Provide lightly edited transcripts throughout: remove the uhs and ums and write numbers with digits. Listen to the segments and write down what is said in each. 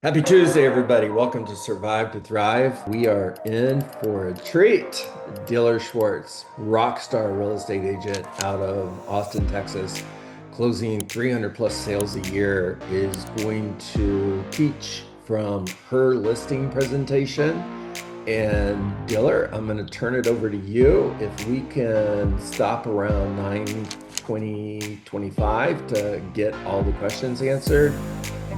Happy Tuesday, everybody. Welcome to Survive to Thrive. We are in for a treat. Dillar Schwartz, rock star real estate agent out of Austin, Texas, closing 300 plus sales a year, is going to teach from her listing presentation. And Diller, I'm going to turn it over to you. If we can stop around 9:20, 25 to get all the questions answered.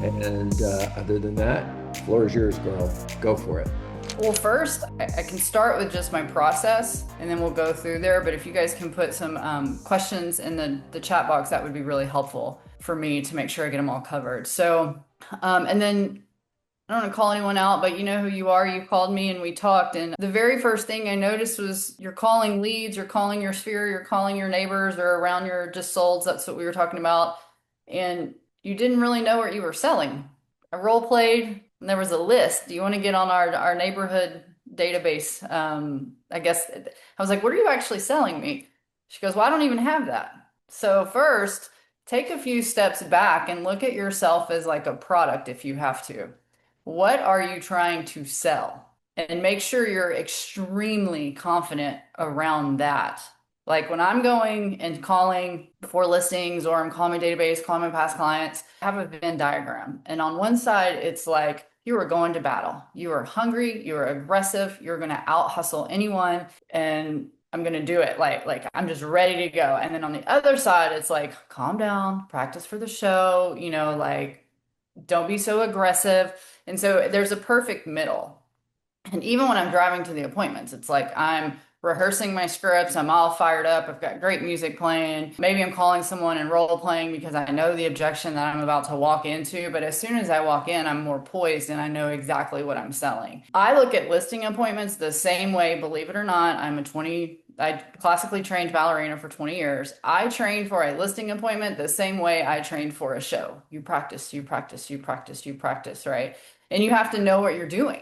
And other than that, floor is yours, girl. Go for it. Well, first, I can start with just my process and then we'll go through there. But if you guys can put some questions in the chat box, that would be really helpful for me to make sure I get them all covered. And then I don't want to call anyone out, but you know who you are. You called me and we talked. And the very first thing I noticed was you're calling leads, you're calling your sphere, you're calling your neighbors or around your just solds. That's what we were talking about. And you didn't really know what you were selling. I role played and there was a list. Do you want to get on our neighborhood database? I guess I was like, what are you actually selling me? She goes, well, I don't even have that. So first, take a few steps back and look at yourself as like a product if you have to. What are you trying to sell? And make sure you're extremely confident around that. Like when I'm going and calling for listings or I'm calling my database, calling my past clients, I have a Venn diagram. And on one side, it's like you are going to battle. You are hungry, you are aggressive, you're going to out hustle anyone, and I'm going to do it. Like I'm just ready to go. And then on the other side, it's like calm down, practice for the show, like don't be so aggressive. And so there's a perfect middle. And even when I'm driving to the appointments, it's like I'm rehearsing my scripts. I'm all fired up. I've got great music playing. Maybe I'm calling someone and role playing because I know the objection that I'm about to walk into. But as soon as I walk in, I'm more poised and I know exactly what I'm selling. I look at listing appointments the same way, believe it or not. I classically trained ballerina for 20 years. I trained for a listing appointment the same way I trained for a show. You practice, you practice, you practice, you practice, right? And you have to know what you're doing.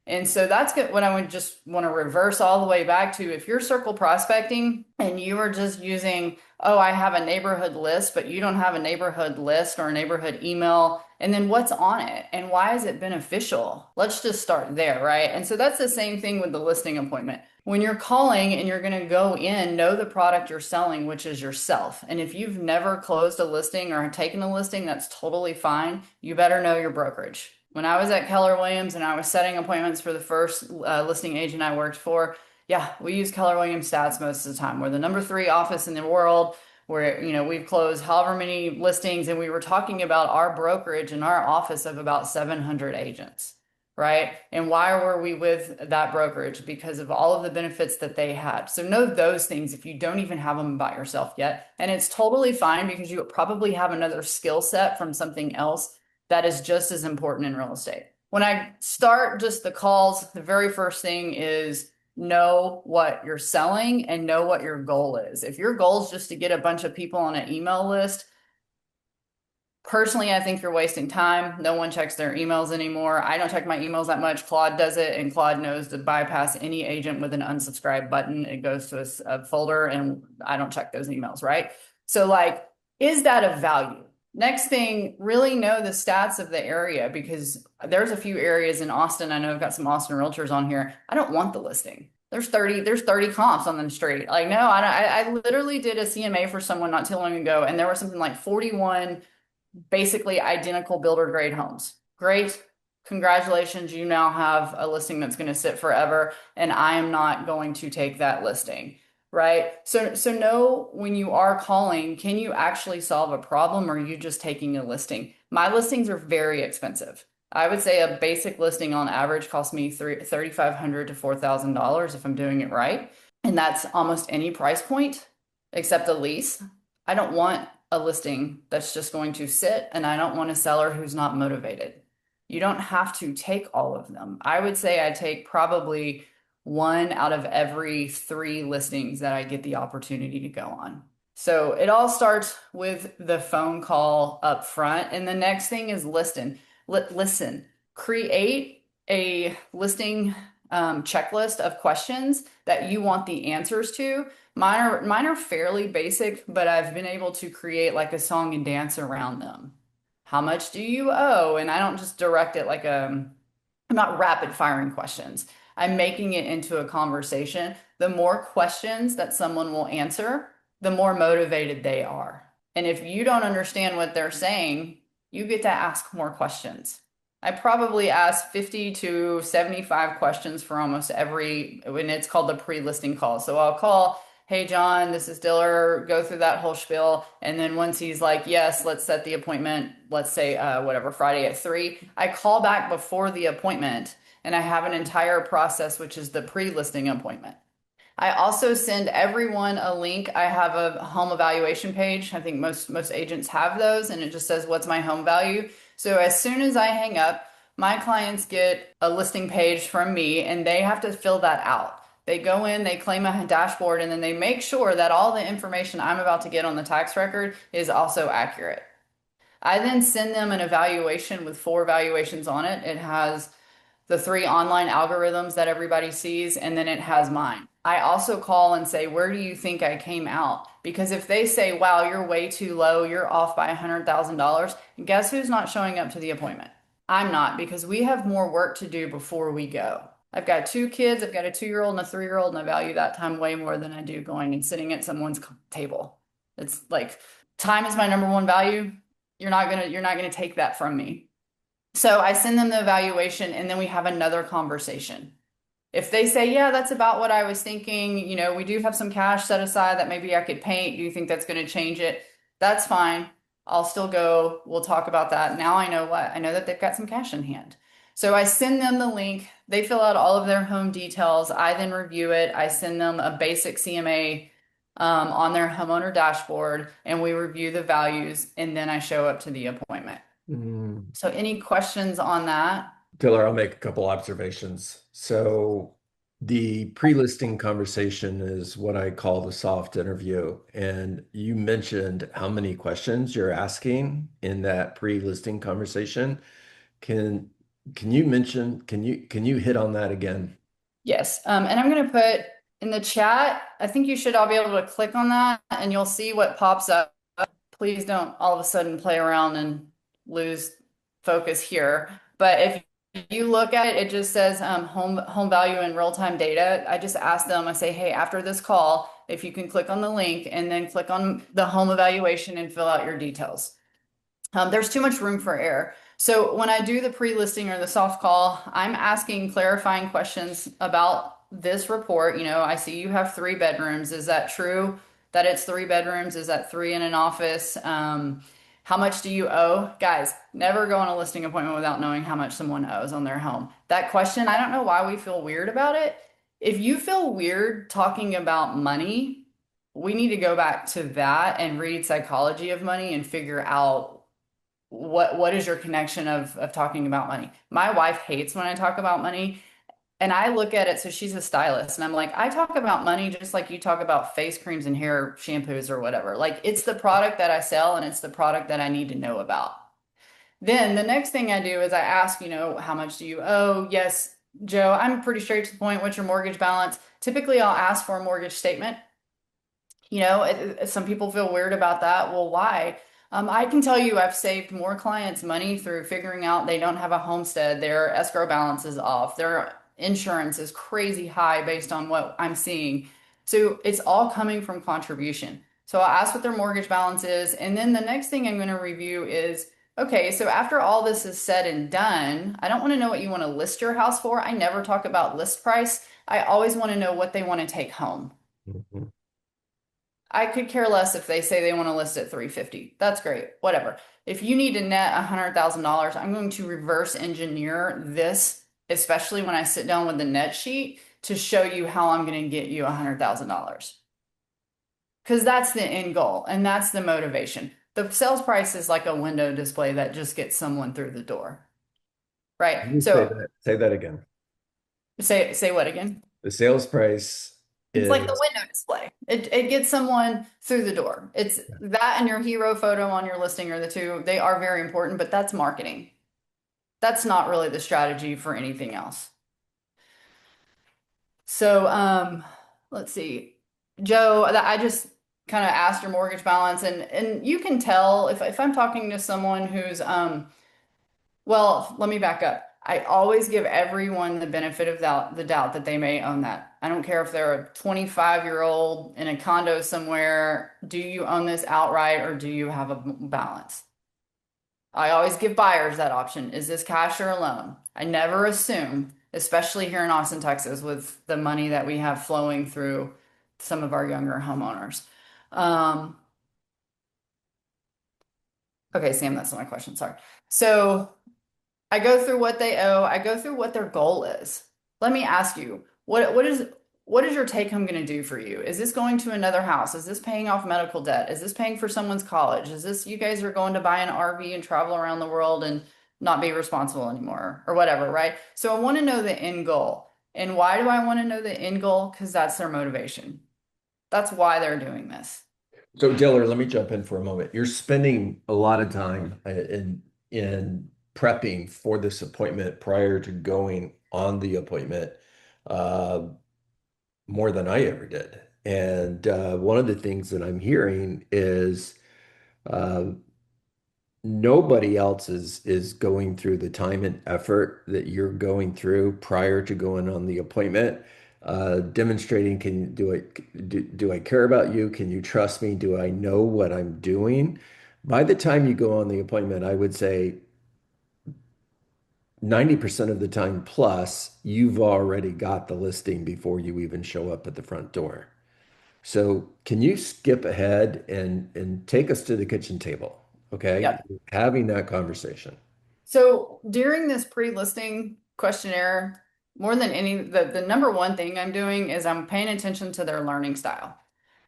And so that's good. What I would just want to reverse all the way back to if you're circle prospecting and you are just using, oh, I have a neighborhood list, but you don't have a neighborhood list or a neighborhood email. And then what's on it and why is it beneficial? Let's just start there, right? And so that's the same thing with the listing appointment. When you're calling and you're going to go in, know the product you're selling, which is yourself. And if you've never closed a listing or taken a listing, that's totally fine. You better know your brokerage. When I was at Keller Williams and I was setting appointments for the first listing agent I worked for, yeah, we use Keller Williams stats most of the time. We're the number 3 office in the world where, we've closed however many listings, and we were talking about our brokerage and our office of about 700 agents, right? And why were we with that brokerage? Because of all of the benefits that they had. So know those things if you don't even have them by yourself yet. And it's totally fine because you probably have another skill set from something else that is just as important in real estate. When I start just the calls, the very first thing is know what you're selling and know what your goal is. If your goal is just to get a bunch of people on an email list, personally, I think you're wasting time. No one checks their emails anymore. I don't check my emails that much. Claude does it, and Claude knows to bypass any agent with an unsubscribe button. It goes to a folder, and I don't check those emails, right? So, is that of value? Next thing, really know the stats of the area, because there's a few areas in Austin. I know I've got some Austin realtors on here. I don't want the listing. There's 30 comps on the street. Like, no, I literally did a CMA for someone not too long ago, and there was something like 41 basically identical builder grade homes. Great. Congratulations. You now have a listing that's going to sit forever, and I am not going to take that listing. Right. So know when you are calling, can you actually solve a problem, or are you just taking a listing? My listings are very expensive. I would say a basic listing on average costs me $3,500 to $4,000 if I'm doing it right. And that's almost any price point except a lease. I don't want a listing that's just going to sit, and I don't want a seller who's not motivated. You don't have to take all of them. I would say I take probably 1 out of every 3 listings that I get the opportunity to go on. So it all starts with the phone call up front. And the next thing is listen. Create a listing checklist of questions that you want the answers to. Mine are fairly basic, but I've been able to create like a song and dance around them. how much do you owe? And I don't just direct it like I'm not rapid firing questions. I'm making it into a conversation. The more questions that someone will answer, the more motivated they are. And if you don't understand what they're saying, you get to ask more questions. I probably ask 50 to 75 questions for almost every, when it's called the pre-listing call. So I'll call, hey, John, this is Dillar, go through that whole spiel. And then once he's like, yes, let's set the appointment, let's say, whatever, Friday at 3, I call back before the appointment and I have an entire process, which is the pre-listing appointment. I also send everyone a link. I have a home evaluation page. I think most agents have those, and it just says, what's my home value? So as soon as I hang up, my clients get a listing page from me, and they have to fill that out. They go in, they claim a dashboard, and then they make sure that all the information I'm about to get on the tax record is also accurate. I then send them an evaluation with 4 valuations on it. It has the 3 online algorithms that everybody sees, and then it has mine. I also call and say, where do you think I came out? Because if they say, wow, you're way too low, you're off by $100,000, guess who's not showing up to the appointment? I'm not, because we have more work to do before we go. I've got 2 kids, I've got a 2-year-old and a 3-year-old, and I value that time way more than I do going and sitting at someone's table. It's like time is my number one value. You're not gonna take that from me. So I send them the evaluation and then we have another conversation. If they say, yeah, that's about what I was thinking, we do have some cash set aside that maybe I could paint. Do you think that's going to change it? That's fine. I'll still go. We'll talk about that. Now I know what? I know that they've got some cash in hand. So I send them the link. They fill out all of their home details. I then review it. I send them a basic CMA on their homeowner dashboard and we review the values and then I show up to the appointment. Mm. So any questions on that? Taylor, I'll make a couple observations. So the pre-listing conversation is what I call the soft interview. And you mentioned how many questions you're asking in that pre-listing conversation. Can can you hit on that again? Yes. And I'm going to put in the chat, I think you should all be able to click on that and you'll see what pops up. Please don't all of a sudden play around and lose focus here. But if you look at it, it just says home value and real-time data. I just ask them, I say, hey, after this call, if you can click on the link and then click on the home evaluation and fill out your details. There's too much room for error. So when I do the pre-listing or the soft call, I'm asking clarifying questions about this report. I see you have 3 bedrooms. Is that true that it's 3 bedrooms? Is that 3 in an office? How much do you owe? Guys, never go on a listing appointment without knowing how much someone owes on their home. That question, I don't know why we feel weird about it. If you feel weird talking about money, we need to go back to that and read psychology of money and figure out what is your connection of talking about money. My wife hates when I talk about money and I look at it, so she's a stylist and I'm like, I talk about money just like you talk about face creams and hair shampoos or whatever. Like it's the product that I sell and it's the product that I need to know about. Then the next thing I do is I ask, how much do you owe? Yes, Joe, I'm pretty straight to the point. What's your mortgage balance? Typically I'll ask for a mortgage statement. Some people feel weird about that. Well, why? I can tell you I've saved more clients money through figuring out they don't have a homestead, their escrow balance is off, their insurance is crazy high based on what I'm seeing. So it's all coming from contribution. So I'll ask what their mortgage balance is. And then the next thing I'm going to review is, okay, so after all this is said and done, I don't want to know what you want to list your house for. I never talk about list price. I always want to know what they want to take home. Mhm. I could care less if they say they want to list at 350. That's great. Whatever. If you need to net $100,000, I'm going to reverse engineer this, especially when I sit down with the net sheet to show you how I'm going to get you $100,000. Because that's the end goal and that's the motivation. The sales price is like a window display that just gets someone through the door, right? Can you So say that again? say what again? The sales price It's like the is window display. It gets someone through the door. It's that and your hero photo on your listing are the two. They are very important, but that's marketing. That's not really the strategy for anything else. So, let's see. Joe, I just kind of ask your mortgage balance, and you can tell if I'm talking to someone who's well, let me back up. I always give everyone the benefit of the doubt that they may own that. I don't care if they're a 25-year-old in a condo somewhere. Do you own this outright or do you have a balance? I always give buyers that option. Is this cash or a loan? I never assume, especially here in Austin, Texas, with the money that we have flowing through some of our younger homeowners. Um, okay, Sam, that's not my question. Sorry. So I go through what they owe. I go through what their goal is. Let me ask you, what is your take home going to do for you? Is this going to another house? Is this paying off medical debt? Is this paying for someone's college? Is this you guys are going to buy an RV and travel around the world and not be responsible anymore or whatever, right? So I want to know the end goal. And why do I want to know the end goal? Because that's their motivation. That's why they're doing this. So, Diller, let me jump in for a moment. You're spending a lot of time in prepping for this appointment prior to going on the appointment, uh, more than I ever did. And one of the things that I'm hearing is uh, nobody else is going through the time and effort that you're going through prior to going on the appointment, demonstrating, do I care about you? Can you trust me? Do I know what I'm doing? By the time you go on the appointment, I would say 90% of the time plus, you've already got the listing before you even show up at the front door. So can you skip ahead and take us to the kitchen table? Okay. Yep. Having that conversation. So during this pre-listing questionnaire, more than any, the number one thing I'm doing is I'm paying attention to their learning style.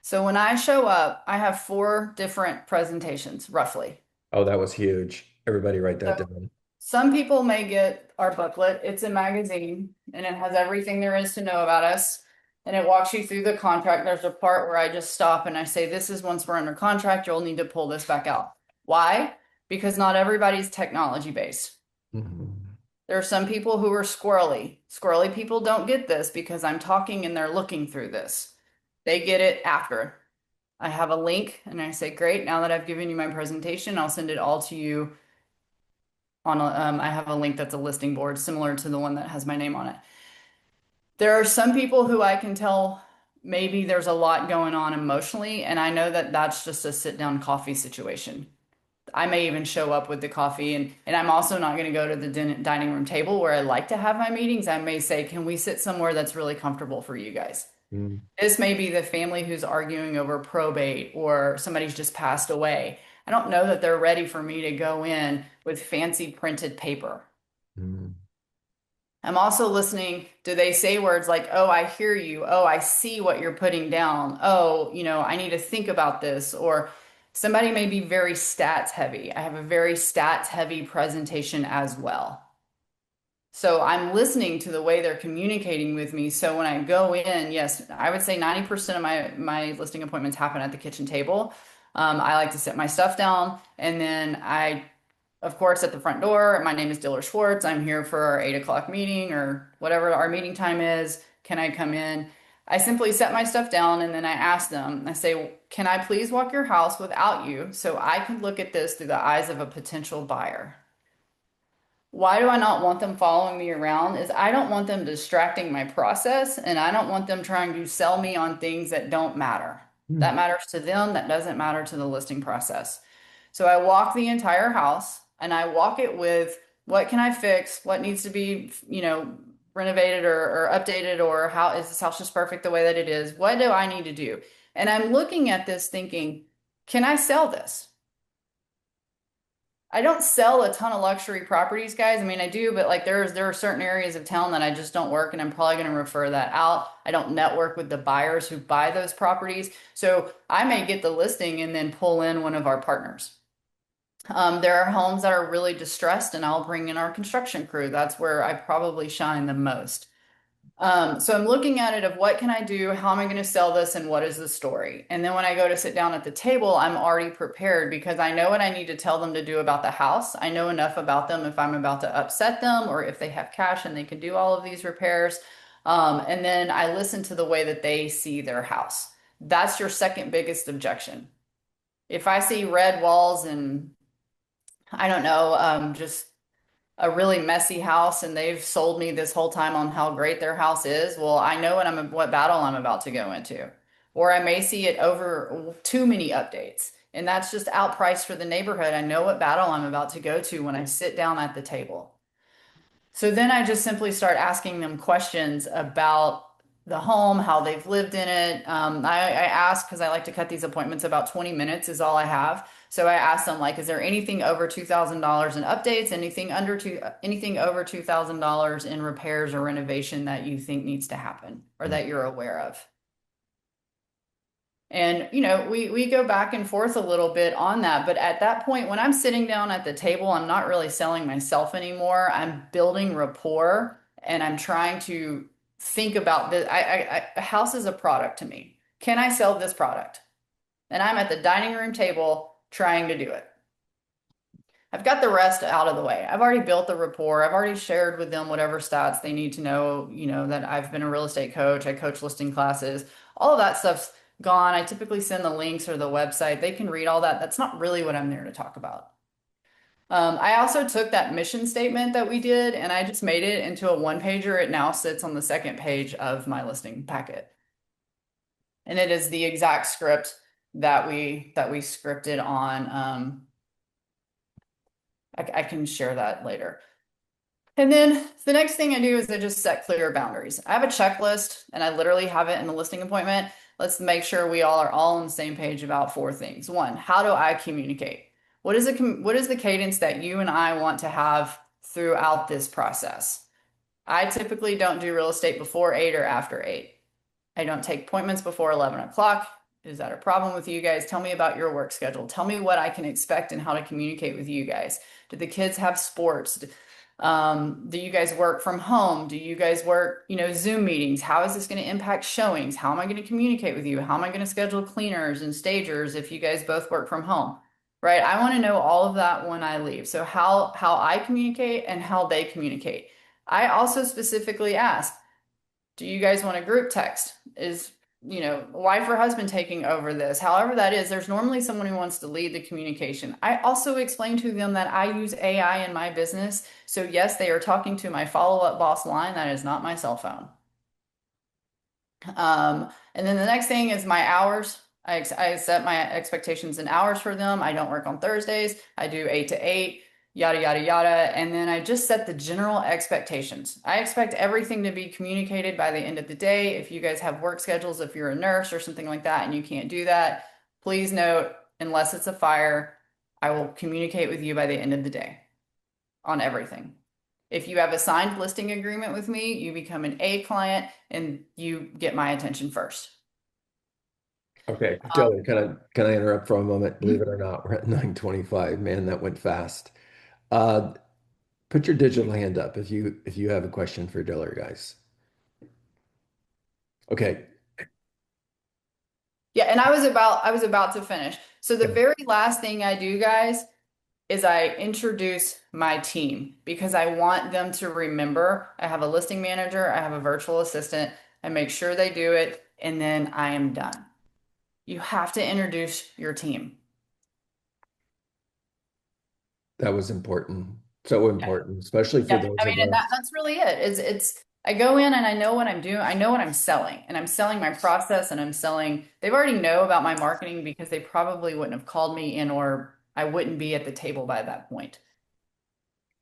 So when I show up, I have four different presentations, roughly. Oh, that was huge. Everybody write So that down. some people may get our booklet. It's a magazine and it has everything there is to know about us. And it walks you through the contract. There's a part where I just stop and I say, this is once we're under contract, you'll need to pull this back out. Why? Because not everybody's technology based. Mhm. There are some people who are squirrely. Squirrely people don't get this because I'm talking and they're looking through this. They get it after. I have a link and I say, great, now that I've given you my presentation, I'll send it all to you on I have a link that's a listing board similar to the one that has my name on it. There are some people who I can tell maybe there's a lot going on emotionally, and I know that that's just a sit down coffee situation. I may even show up with the coffee, and I'm also not going to go to the dining room table where I like to have my meetings. I may say, can we sit somewhere that's really comfortable for you guys? Mhm. This may be the family who's arguing over probate or somebody's just passed away. I don't know that they're ready for me to go in with fancy printed paper. Mhm. I'm also listening. Do they say words like, oh, I hear you. Oh, I see what you're putting down. Oh, I need to think about this. Or somebody may be very stats heavy. I have a very stats heavy presentation as well. So I'm listening to the way they're communicating with me. So when I go in, yes, I would say 90% of my listing appointments happen at the kitchen table. I like to set my stuff down and then of course, at the front door, my name is Dillar Schwartz. I'm here for our 8 o'clock meeting or whatever our meeting time is. Can I come in? I simply set my stuff down and then I ask them, I say, can I please walk your house without you so I can look at this through the eyes of a potential buyer? Why do I not want them following me around? Is I don't want them distracting my process and I don't want them trying to sell me on things that don't matter. That matters to them, that doesn't matter to the listing process. So I walk the entire house and I walk it with what can I fix? What needs to be, renovated or updated, or how is this house just perfect the way that it is? What do I need to do? And I'm looking at this thinking, can I sell this? I don't sell a ton of luxury properties, guys. I mean, I do, but like there are certain areas of town that I just don't work, and I'm probably going to refer that out. I don't network with the buyers who buy those properties. So I may get the listing and then pull in one of our partners. There are homes that are really distressed, and I'll bring in our construction crew. That's where I probably shine the most. So I'm looking at it of what can I do? How am I going to sell this? And what is the story? And then when I go to sit down at the table, I'm already prepared because I know what I need to tell them to do about the house. I know enough about them if I'm about to upset them or if they have cash and they can do all of these repairs. And then I listen to the way that they see their house. That's your second biggest objection. If I see red walls and I don't know, just a really messy house and they've sold me this whole time on how great their house is, well, I know what battle I'm about to go into. Or I may see it over too many updates. And that's just outpriced for the neighborhood. I know what battle I'm about to go to when I sit down at the table. So then I just simply start asking them questions about the home, how they've lived in it. I ask because I like to cut these appointments about 20 minutes is all I have. So I ask them like, is there anything over $2,000 in updates, anything over $2,000 in repairs or renovation that you think needs to happen or that you're aware of? And we go back and forth a little bit on that, but at that point, when I'm sitting down at the table, I'm not really selling myself anymore. I'm building rapport, and I'm trying to think about this. A house is a product to me. Can I sell this product? And I'm at the dining room table trying to do it. I've got the rest out of the way. I've already built the rapport. I've already shared with them whatever stats they need to know, that I've been a real estate coach. I coach listing classes. All of that stuff's gone. I typically send the links or the website. They can read all that. That's not really what I'm there to talk about. I also took that mission statement that we did and I just made it into a one pager. It now sits on the second page of my listing packet. And it is the exact script that we scripted on. I can share that later. And then the next thing I do is I just set clear boundaries. I have a checklist and I literally have it in the listing appointment. Let's make sure we all are all on the same page about four things. One, how do I communicate? What is the cadence that you and I want to have throughout this process? I typically don't do real estate before 8 or after 8. I don't take appointments before 11 o'clock. Is that a problem with you guys? Tell me about your work schedule. Tell me what I can expect and how to communicate with you guys. Do the kids have sports? Do you guys work from home? Do you guys work, Zoom meetings? How is this going to impact showings? How am I going to communicate with you? How am I going to schedule cleaners and stagers if you guys both work from home? Right? I want to know all of that when I leave. So how I communicate and how they communicate. I also specifically ask, do you guys want a group text? Is, wife or husband taking over this? However that is, there's normally someone who wants to lead the communication. I also explain to them that I use AI in my business. So yes, they are talking to my follow-up boss line. That is not my cell phone. And then the next thing is my hours. I set my expectations in hours for them. I don't work on Thursdays. I do 8 to 8, yada, yada, yada. And then I just set the general expectations. I expect everything to be communicated by the end of the day. If you guys have work schedules, if you're a nurse or something like that and you can't do that, please note, unless it's a fire, I will communicate with you by the end of the day on everything. If you have a signed listing agreement with me, you become an A client and you get my attention first. Okay, Dylan, can I interrupt for a moment? Believe it or not, we're at 9:25. Man, that went fast. Uh, Put your digital hand up if you have a question for Diller, guys. Okay. Yeah, and I was about to finish. So the Yeah. very last thing I do, guys, is I introduce my team because I want them to remember I have a listing manager, I have a virtual assistant, I make sure they do it, and then I am done. You have to introduce your team. That was important. So Yeah. important, especially for Yeah. those I mean, of and us. that's really it. It's I go in and I know what I'm doing. I know what I'm selling, and I'm selling my process, and I'm selling. They've already know about my marketing because they probably wouldn't have called me in, or I wouldn't be at the table by that point.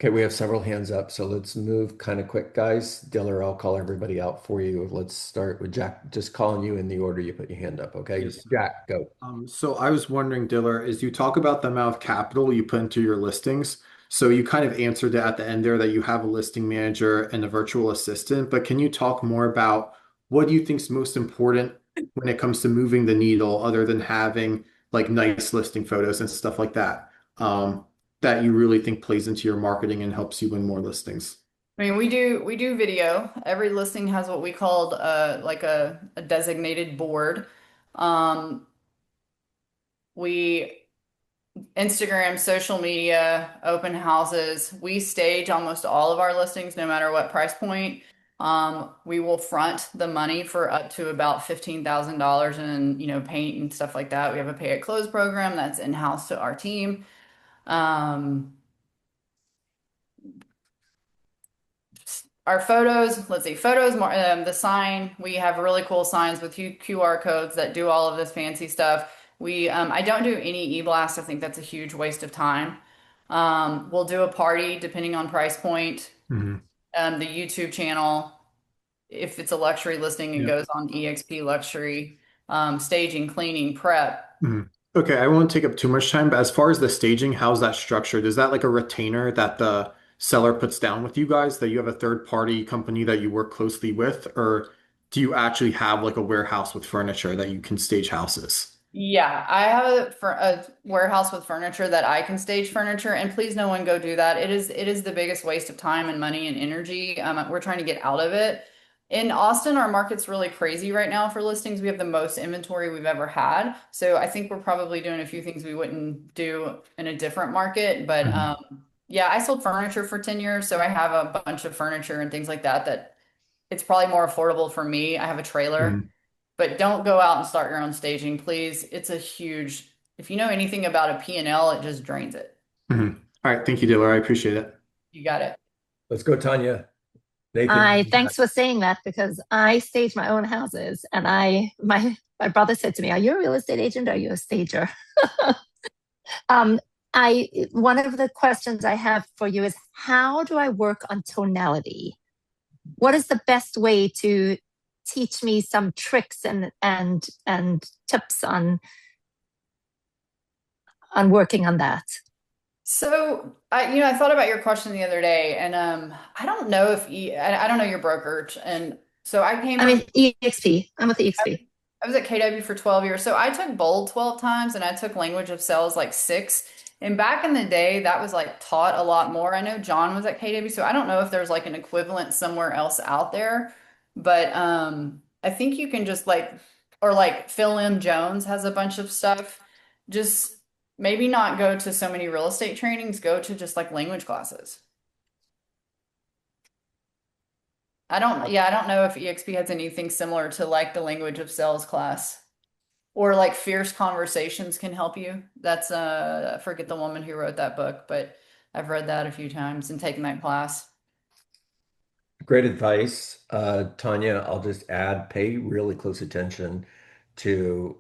Okay, we have several hands up, so let's move kind of quick, guys. Diller, I'll call everybody out for you. Let's start with Jack. Just calling you in the order you put your hand up, okay? Yes. Jack, go. So I was wondering, Diller, is you talk about the amount of capital you put into your listings. So you kind of answered it at the end there that you have a listing manager and a virtual assistant, but can you talk more about what do you think is most important when it comes to moving the needle other than having like nice listing photos and stuff like that, that you really think plays into your marketing and helps you win more listings? I mean, we do video. Every listing has what we called like a designated board. Um, we Instagram, social media, open houses. We stage almost all of our listings, no matter what price point. We will front the money for up to about $15,000 in, paint and stuff like that. We have a pay at close program that's in-house to our team. Um, our photos, let's see, the sign, we have really cool signs with QR codes that do all of this fancy stuff. I don't do any e-blast. I think that's a huge waste of time. We'll do a party depending on price point. Hmm. The YouTube channel, if it's a luxury listing, it Yeah. goes on EXP Luxury. Staging, cleaning, prep. Mhm. Okay, I won't take up too much time, but as far as the staging, how's that structured? Is that like a retainer that the seller puts down with you guys, that you have a third party company that you work closely with, or do you actually have like a warehouse with furniture that you can stage houses? Yeah, I have a warehouse with furniture that I can stage furniture, and please no one go do that. It is the biggest waste of time and money and energy. We're trying to get out of it. In Austin, our market's really crazy right now for listings. We have the most inventory we've ever had. So I think we're probably doing a few things we wouldn't do in a different market. But Mhm. yeah, I sold furniture for 10 years, so I have a bunch of furniture and things like that it's probably more affordable for me. I have a trailer. Mhm. But don't go out and start your own staging, please. It's a huge, if you know anything about a P&L, it just drains it. Mhm. All right, thank you, Diller. I appreciate it. You got it. Let's go, Tanya. Nathan. I thanks for saying that because I stage my own houses and my brother said to me, "Are you a real estate agent or are you a stager?" Um, I one of the questions I have for you is how do I work on tonality? What is the best way to teach me some tricks and tips on working on that? So, I thought about your question the other day, and I don't know I don't know your brokerage, and so I came I'm from in EXP. I'm with EXP. I was at KW for 12 years. So I took bold 12 times and I took language of sales like six. And back in the day, that was like taught a lot more. I know John was at KW, so I don't know if there's like an equivalent somewhere else out there. But I think you can just or like Phil M. Jones has a bunch of stuff. Just maybe not go to so many real estate trainings, go to just like language classes. I don't know if EXP has anything similar to like the language of sales class. Or like fierce conversations can help you. That's I forget the woman who wrote that book, but I've read that a few times and taken that class. Great advice. Tanya, I'll just add, pay really close attention to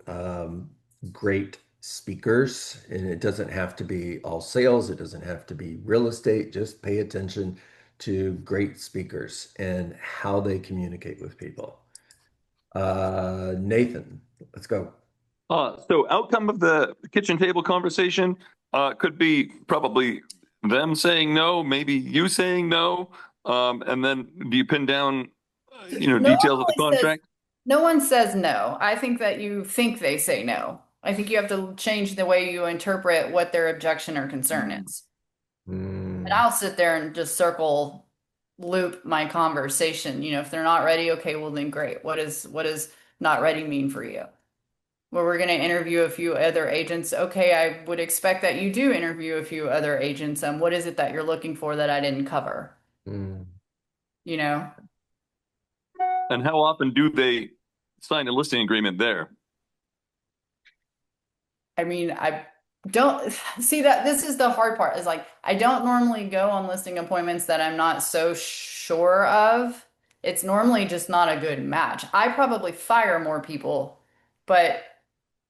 great speakers. And it doesn't have to be all sales, it doesn't have to be real estate. Just pay attention to great speakers and how they communicate with people. Nathan, let's go. So outcome of the kitchen table conversation could be probably them saying no, maybe you saying no, and then do you pin down, No one details of the really says contract? no one says no. I think that you think they say no. I think you have to change the way you interpret what their objection or concern is. And Mm, I'll sit there and just circle loop my conversation. If they're not ready, okay, well then great. What does not ready mean for you? Where we're going to interview a few other agents. Okay, I would expect that you do interview a few other agents. What is it that you're looking for that I didn't cover? mm. You know, And how often do they sign a listing agreement there? I mean, I don't see that this is the hard part is like, I don't normally go on listing appointments that I'm not so sure of. It's normally just not a good match. I probably fire more people, but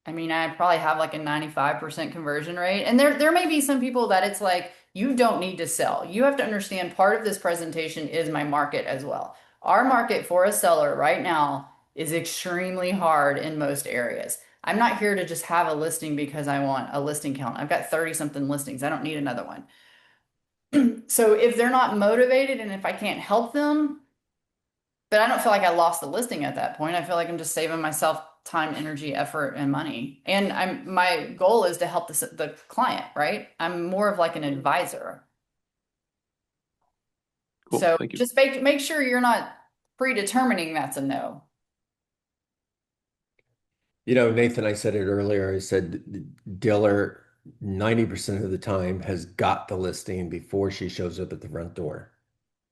I mean, I probably have like a 95% conversion rate. And there may be some people that it's like, you don't need to sell. You have to understand part of this presentation is my market as well. Our market for a seller right now is extremely hard in most areas. I'm not here to just have a listing because I want a listing count. I've got 30 something listings. I don't need another one. So if they're not motivated and if I can't help them, but I don't feel like I lost the listing at that point. I feel like I'm just saving myself time, energy, effort, and money. And my goal is to help the client, right? I'm more of like an advisor. Cool, So thank you. just make sure you're not predetermining that's a no. Nathan, I said it earlier. I said Diller 90% of the time has got the listing before she shows up at the front door.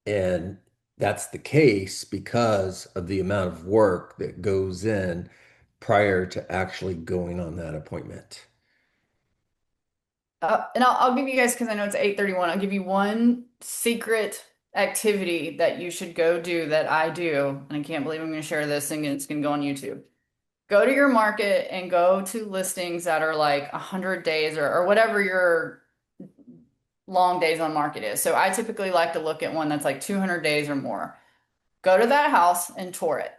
And that's the case because of the amount of work that goes in prior to actually going on that appointment. And I'll give you guys, because I know it's 8:31, I'll give you one secret activity that you should go do that I do. And I can't believe I'm going to share this and it's going to go on YouTube. Go to your market and go to listings that are like 100 days or whatever your long days on market is. So I typically like to look at one that's like 200 days or more. Go to that house and tour it.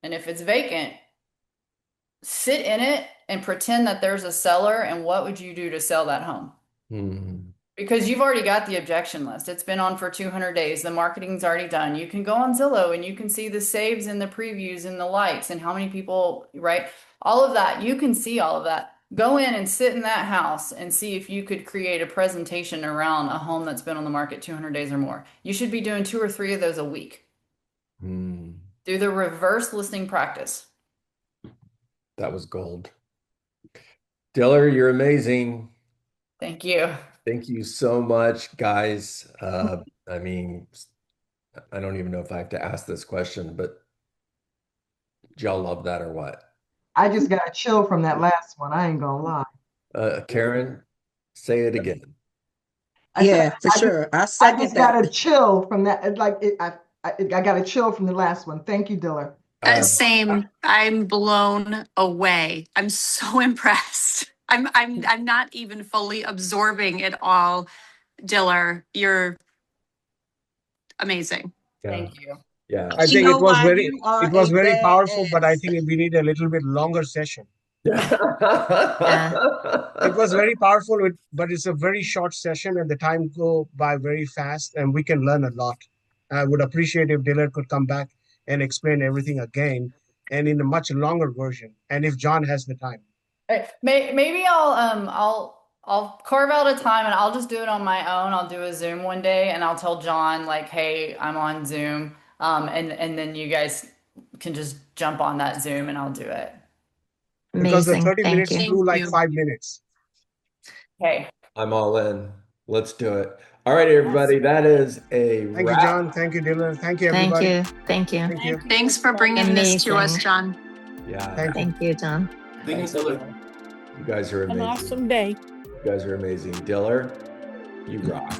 And if it's vacant, sit in it and pretend that there's a seller, and what would you do to sell that home? Because you've already got the objection list. It's been on for 200 days. The marketing's already done. You can go on Zillow and you can see the saves and the previews and the likes and how many people, right? All of that. You can see all of that. Go in and sit in that house and see if you could create a presentation around a home that's been on the market 200 days or more. You should be doing 2 or 3 of those a week. Do the reverse listing practice. That was gold. Dillar, you're amazing. Thank you. Thank you so much, guys. I mean, I don't even know if I have to ask this question, but did y'all love that or what? I just got a chill from that last one. I ain't gonna lie. Karen, say it again. Yeah, for sure. I I second just got a that. chill from that. I got a chill from the last one. Thank you, Dillar. Same. I'm blown away. I'm so impressed. I'm not even fully absorbing it all. Dillar, you're amazing. Yeah. Thank you. Yeah. I think know it was why very you are it was a very powerful, but I badass. think we need a little bit longer session. Yeah. It was very powerful, but it's a very short session and the time go by very fast and we can learn a lot. I would appreciate if Dillar could come back and explain everything again and in a much longer version. And if John has the time. Maybe I'll carve out a time and I'll just do it on my own. I'll do a Zoom one day and I'll tell John like, hey, I'm on Zoom. And then you guys can just jump on that Zoom and I'll do it. Because the Amazing. 30 Thank minutes you. flew like you. 5 minutes. Okay. I'm all in. Let's do it. All right, everybody. That is a Thank you, wrap. John. Thank you, Dillar. Thank you, Thank everybody. you. Thank you. Thank you. Thanks for bringing this to us, Amazing. John. Yeah. Thank you. Thank you, John. Thank you, Dillar. You guys are An amazing. awesome day. You guys are amazing. Dillar, you rock.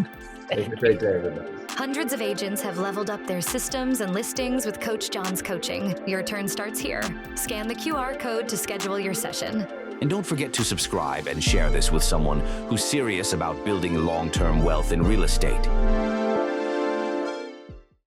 Have a great day, everybody. Hundreds of agents have leveled up their systems and listings with Coach John's coaching. Your turn starts here. Scan the QR code to schedule your session. And don't forget to subscribe and share this with someone who's serious about building long-term wealth in real estate.